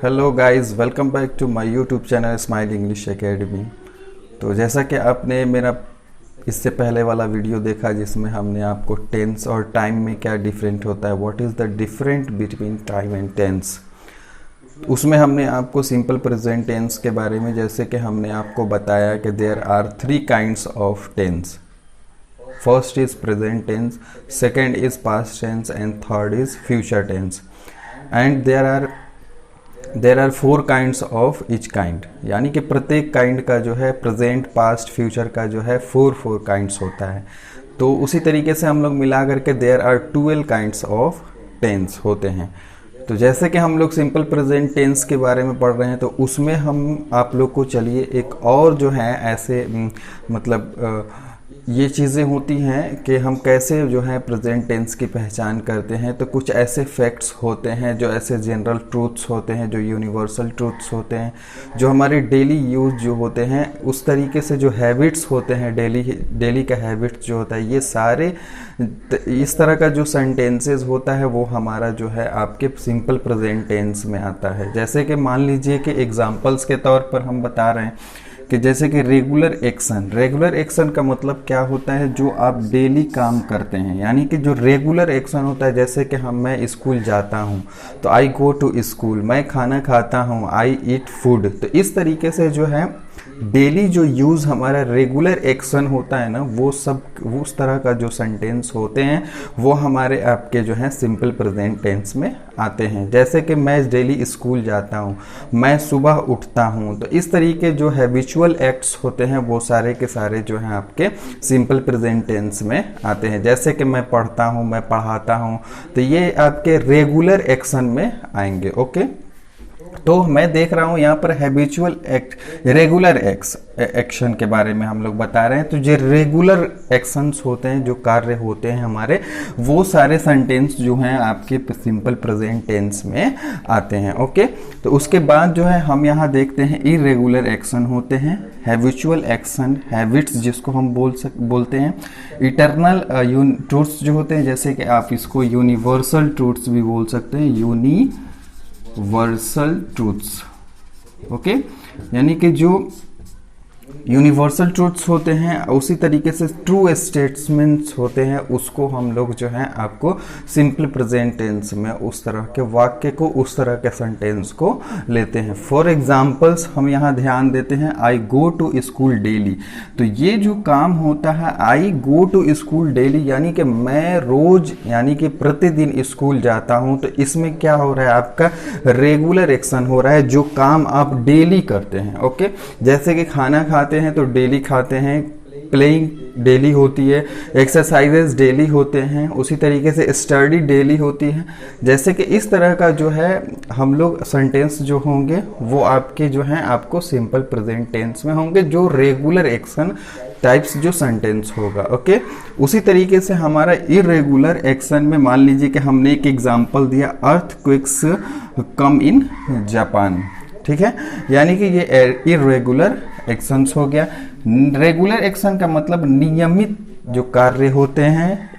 Hello guys, welcome back to my YouTube channel smile English academy. तो जैसा कि आपने मेरा इससे पहले वाला वीडियो देखा जिसमें हमने आपको टेंस और टाइम में क्या डिफरेंट होता है, what is the different between time and tense, उसमें हमने आपको सिंपल प्रेजेंट टेंस के बारे में जैसे कि हमने आपको बताया कि there are 3 kinds of tense. First is present tense, second is past tense and third is future tense. And there are 4 kinds of each kind, यानी कि प्रत्येक काइंड का जो है प्रेजेंट पास्ट फ्यूचर का जो है 4 काइंड्स होता है। तो उसी तरीके से हम लोग मिला करके there are 12 kinds of tense होते हैं। तो जैसे कि हम लोग सिंपल प्रेजेंट टेंस के बारे में पढ़ रहे हैं, तो उसमें हम आप लोग को चलिए एक और जो है ऐसे ये चीज़ें होती हैं कि हम कैसे जो है प्रेजेंट टेंस की पहचान करते हैं। तो कुछ ऐसे फैक्ट्स होते हैं, जो ऐसे जनरल ट्रूथ्स होते हैं, जो यूनिवर्सल ट्रूथ्स होते हैं, जो हमारे डेली यूज जो होते हैं, उस तरीके से जो हैबिट्स होते हैं, डेली का हैबिट्स जो होता है, ये सारे इस तरह का जो सेंटेंसेस होता है वो हमारा जो है आपके सिंपल प्रेजेंट टेंस में आता है। जैसे कि मान लीजिए कि एग्जांपल्स के तौर पर हम बता रहे हैं कि जैसे कि रेगुलर एक्शन का मतलब क्या होता है, जो आप डेली काम करते हैं, यानी कि जो रेगुलर एक्शन होता है, जैसे कि मैं स्कूल जाता हूँ तो आई गो टू स्कूल, मैं खाना खाता हूँ, आई ईट फूड। तो इस तरीके से जो है डेली जो यूज़ हमारा रेगुलर एक्शन होता है ना, वो उस तरह का जो सेंटेंस होते हैं वो हमारे आपके जो है सिंपल प्रेजेंट टेंस में आते हैं। जैसे कि मैं डेली स्कूल जाता हूँ, मैं सुबह उठता हूँ। तो इस तरीके जो हैबिचुअल एक्ट्स होते हैं वो सारे के सारे जो हैं आपके सिंपल प्रेजेंट टेंस में आते हैं। जैसे कि मैं पढ़ता हूँ, मैं पढ़ाता हूँ, तो ये आपके रेगुलर एक्शन में आएंगे। ओके, तो मैं देख रहा हूँ यहाँ पर हैबिचुअल एक्ट, रेगुलर एक्शन के बारे में हम लोग बता रहे हैं। तो जो रेगुलर एक्शंस होते हैं, जो कार्य होते हैं हमारे, वो सारे सेंटेंस जो हैं आपके सिंपल प्रेजेंट टेंस में आते हैं। ओके, तो उसके बाद जो है हम यहाँ देखते हैं इरेगुलर एक्शन होते हैं, हैबिचुअल एक्शन, हैबिट्स जिसको हम बोलते हैं, इटर्नल ट्रूथ्स जो होते हैं, जैसे कि आप इसको यूनिवर्सल ट्रूथ्स भी बोल सकते हैं, यूनिवर्सल ट्रूथ्स। ओके, यानी कि जो यूनिवर्सल ट्रूथ्स होते हैं, उसी तरीके से ट्रू स्टेटमेंट्स होते हैं, उसको हम लोग जो है आपको सिंपल प्रेजेंट टेंस में उस तरह के वाक्य को, उस तरह के सेंटेंस को लेते हैं। फॉर एग्जांपल्स हम यहाँ ध्यान देते हैं, आई गो टू स्कूल डेली। तो ये जो काम होता है आई गो टू स्कूल डेली, यानी कि मैं रोज, यानी कि प्रतिदिन स्कूल जाता हूँ। तो इसमें क्या हो रहा है, आपका रेगुलर एक्शन हो रहा है, जो काम आप डेली करते हैं। ओके, जैसे कि खाना खाते हैं तो डेली खाते हैं, प्लेइंग डेली होती है, एक्सरसाइजेस डेली होते हैं, उसी तरीके से स्टडी डेली होती है। जैसे कि इस तरह का जो है हम लोग सेंटेंस जो होंगे वो आपके जो हैं आपको सिंपल प्रेजेंट टेंस में होंगे, जो रेगुलर एक्शन टाइप्स जो सेंटेंस होगा। ओके, उसी तरीके से हमारा इरेगुलर एक्शन में मान लीजिए कि हमने एक एग्जांपल दिया, अर्थक्वेक्स कम इन जापान। ठीक है, यानी कि ये इरेगुलर एक्शंस हो गया। रेगुलर एक्शन का मतलब नियमित जो कार्य होते हैं,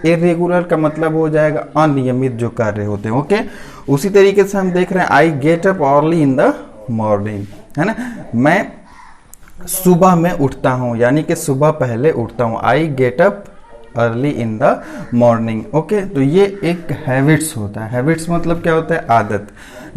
इरेगुलर का मतलब हो जाएगा अनियमित जो कार्य होते हैं। ओके, उसी तरीके से हम देख रहे हैं, I get up early in the morning, है ना, मैं सुबह में उठता हूँ, यानी कि सुबह पहले उठता हूँ, I get up early in the morning. Okay, तो ये एक हैबिट्स होता है। हैबिट्स मतलब क्या होता है, आदत,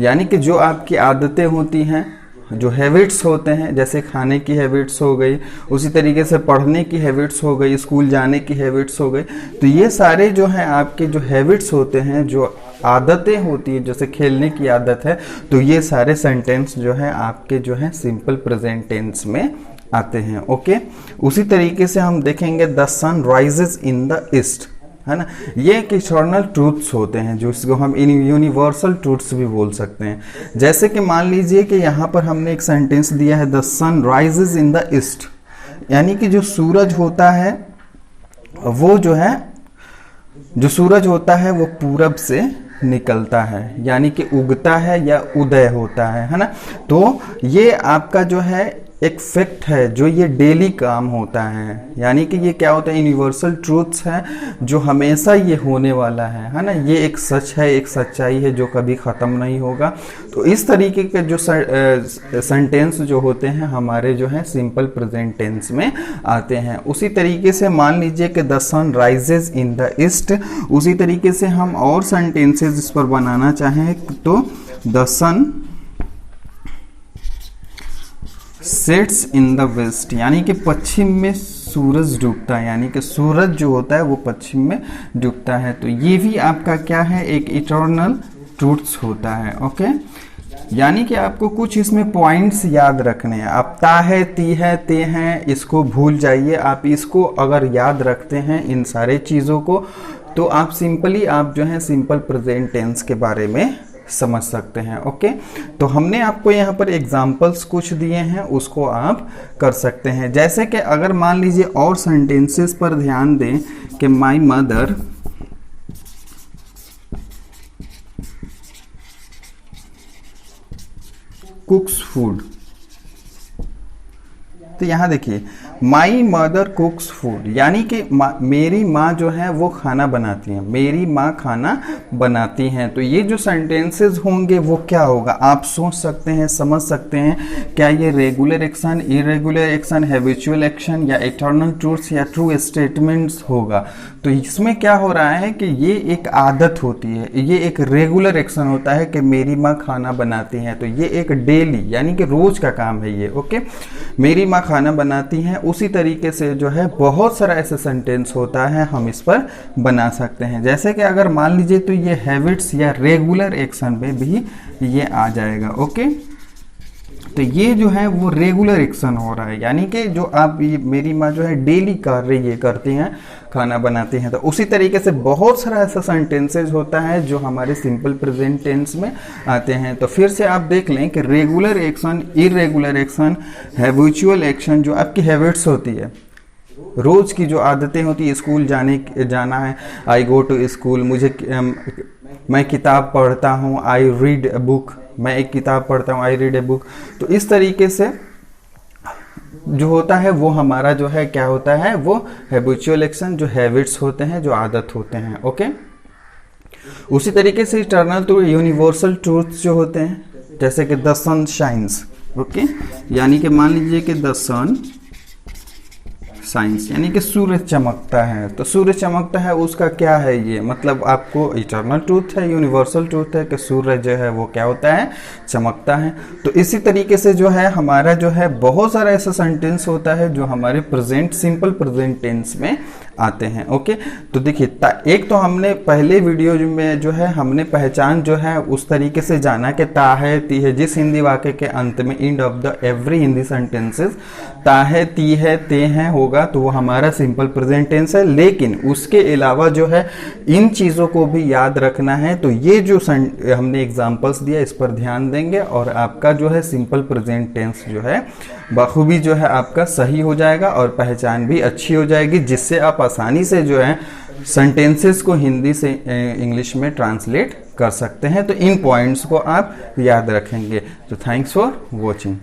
यानी कि जो आपकी आदतें होती हैं, जो हैबिट्स होते हैं, जैसे खाने की हैबिट्स हो गई, उसी तरीके से पढ़ने की हैबिट्स हो गई, स्कूल जाने की हैबिट्स हो गई। तो ये सारे जो हैं आपके जो हैबिट्स होते हैं, जो आदतें होती है, जैसे खेलने की आदत है, तो ये सारे सेंटेंस जो है आपके जो है सिंपल प्रेजेंट टेंस में आते हैं। ओके, उसी तरीके से हम देखेंगे, the sun rises in the east, है ना, ये एक एक्सटर्नल ट्रूथ्स होते हैं, जो इसको हम यूनिवर्सल ट्रूथ्स भी बोल सकते हैं। जैसे कि मान लीजिए कि यहाँ पर हमने एक सेंटेंस दिया है, the sun rises in the east, यानी कि जो सूरज होता है वो जो है, जो सूरज होता है वो पूरब से निकलता है, यानी कि उगता है या उदय होता है ना। तो ये आपका जो है एक फैक्ट है जो ये डेली काम होता है, यानी कि ये क्या होता है, यूनिवर्सल ट्रूथ्स है जो हमेशा ये होने वाला है ना। ये एक सच है, एक सच्चाई है जो कभी ख़त्म नहीं होगा। तो इस तरीके के जो सेंटेंस जो होते हैं हमारे जो है सिंपल प्रेजेंट टेंस में आते हैं। उसी तरीके से मान लीजिए कि the sun rises in the east, उसी तरीके से हम और सेंटेंसेस इस पर बनाना चाहें तो the sun sets in the west, यानी कि पश्चिम में सूरज डूबता है, यानी कि सूरज जो होता है वो पश्चिम में डूबता है। तो ये भी आपका क्या है, एक इटर्नल ट्रूथ्स होता है। ओके, यानी कि आपको कुछ इसमें पॉइंट्स याद रखने हैं। आप ता है, ती है, ते हैं, इसको भूल जाइए। आप इसको अगर याद रखते हैं इन सारे चीज़ों को, तो आप सिंपली आप जो है सिंपल प्रेजेंट टेंस के बारे में समझ सकते हैं। ओके, तो हमने आपको यहाँ पर एग्जाम्पल्स कुछ दिए हैं, उसको आप कर सकते हैं। जैसे कि अगर मान लीजिए और सेंटेंसेस पर ध्यान दें कि माई मदर कुक्स फूड, तो यहाँ देखिए माई मदर कुक्स फूड, यानी कि मेरी माँ जो है वो खाना बनाती हैं, मेरी माँ खाना बनाती हैं। तो ये जो सेंटेंसेस होंगे वो क्या होगा, आप सोच सकते हैं, समझ सकते हैं, क्या ये regular action, irregular action, habitual action या इटर्नल ट्रूथ्स या ट्रू स्टेटमेंट्स होगा। तो इसमें क्या हो रहा है कि ये एक आदत होती है, ये एक रेगुलर एक्शन होता है कि मेरी माँ खाना बनाती हैं। तो ये एक डेली यानी कि रोज का काम है ये। ओके, मेरी माँ खाना बनाती हैं। उसी तरीके से जो है बहुत सारा ऐसा सेंटेंस होता है, हम इस पर बना सकते हैं। जैसे कि अगर मान लीजिए तो ये हैबिट्स या रेगुलर एक्शन में भी ये आ जाएगा। ओके, तो ये जो है वो रेगुलर एक्शन हो रहा है, यानी कि जो आप मेरी माँ जो है डेली कार्य ये करती हैं, खाना बनाती हैं। तो उसी तरीके से बहुत सारा ऐसा सेंटेंसेज होता है जो हमारे सिंपल प्रेजेंट टेंस में आते हैं। तो फिर से आप देख लें कि regular action, irregular action, habitual action जो आपकी हैबिट्स होती है, रोज की जो आदतें होती है, स्कूल जाना है, आई गो टू स्कूल, मैं किताब पढ़ता हूँ, आई रीड ए बुक, मैं एक किताब पढ़ता हूँ, आई रीड ए बुक। तो इस तरीके से जो होता है वो हमारा जो है क्या होता है, वो हैबिचुअल एक्शन, जो हैबिट्स होते हैं, जो आदत होते हैं। ओके, उसी तरीके से इटर्नल टू यूनिवर्सल ट्रूथ्स जो होते हैं, जैसे कि द सन शाइन्स। ओके, यानी कि मान लीजिए कि द सन साइंस, यानी कि सूरज चमकता है। तो सूरज चमकता है, उसका क्या है ये, मतलब आपको इटर्नल ट्रूथ है, यूनिवर्सल ट्रूथ है कि सूरज जो है वो क्या होता है, चमकता है। तो इसी तरीके से जो है हमारा जो है बहुत सारा ऐसा सेंटेंस होता है जो हमारे प्रेजेंट, सिंपल प्रेजेंट टेंस में आते हैं। ओके, तो देखिए एक तो हमने पहले वीडियो में जो है हमने पहचान जो है उस तरीके से जाना कि ता है, ती है, जिस हिंदी वाक्य के अंत में end of the every Hindi sentences ता है, ती है, ते हैं होगा, तो वो हमारा सिंपल प्रेजेंट टेंस है। लेकिन उसके अलावा जो है इन चीज़ों को भी याद रखना है। तो ये जो हमने एग्जाम्पल्स दिया इस पर ध्यान देंगे और आपका जो है सिंपल प्रेजेंट टेंस जो है बखूबी जो है आपका सही हो जाएगा और पहचान भी अच्छी हो जाएगी, जिससे आप आसानी से जो है सेंटेंसेस को हिंदी से इंग्लिश में ट्रांसलेट कर सकते हैं। तो इन पॉइंट्स को आप याद रखेंगे। तो थैंक्स फॉर वॉचिंग।